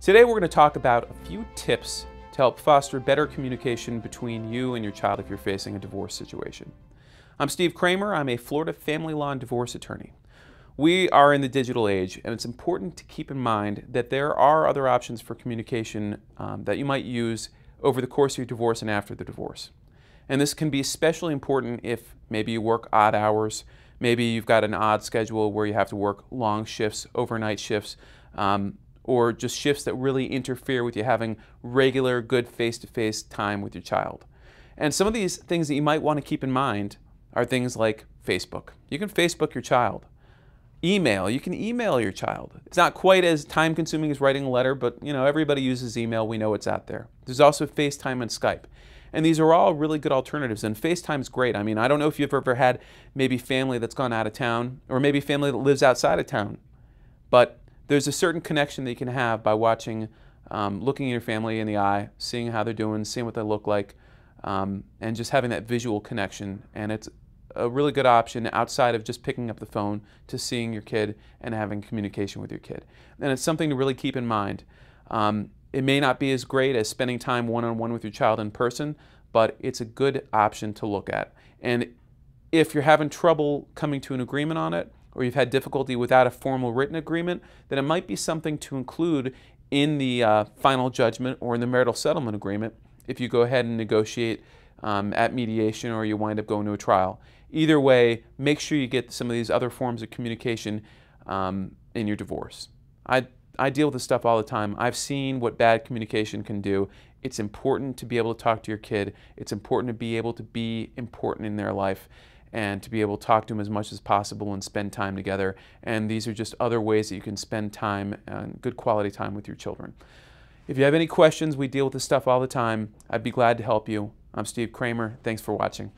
Today we're going to talk about a few tips to help foster better communication between you and your child if you're facing a divorce situation. I'm Steve Kramer. I'm a Florida family law and divorce attorney. We are in the digital age, and it's important to keep in mind that there are other options for communication that you might use over the course of your divorce and after the divorce. And this can be especially important if maybe you work odd hours, maybe you've got an odd schedule where you have to work long shifts, overnight shifts, or just shifts that really interfere with you having regular, good face-to-face time with your child. And some of these things that you might want to keep in mind are things like Facebook. You can Facebook your child. Email, you can email your child. It's not quite as time-consuming as writing a letter, but everybody uses email. We know it's out there. There's also FaceTime and Skype. And these are all really good alternatives, and FaceTime's great. I mean, I don't know if you've ever had maybe family that's gone out of town, or maybe family that lives outside of town, but there's a certain connection that you can have by watching, looking at your family in the eye, seeing how they're doing, seeing what they look like, and just having that visual connection. And it's a really good option outside of just picking up the phone to seeing your kid and having communication with your kid. And it's something to really keep in mind. It may not be as great as spending time one-on-one with your child in person, but it's a good option to look at. And if you're having trouble coming to an agreement on it, or you've had difficulty without a formal written agreement, then it might be something to include in the final judgment or in the marital settlement agreement if you go ahead and negotiate at mediation or you wind up going to a trial. Either way, make sure you get some of these other forms of communication in your divorce. I deal with this stuff all the time. I've seen what bad communication can do. It's important to be able to talk to your kid. It's important to be able to be important in their life and to be able to talk to them as much as possible and spend time together. And these are just other ways that you can spend time and good quality time with your children. If you have any questions, we deal with this stuff all the time. I'd be glad to help you. I'm Steve Kramer. Thanks for watching.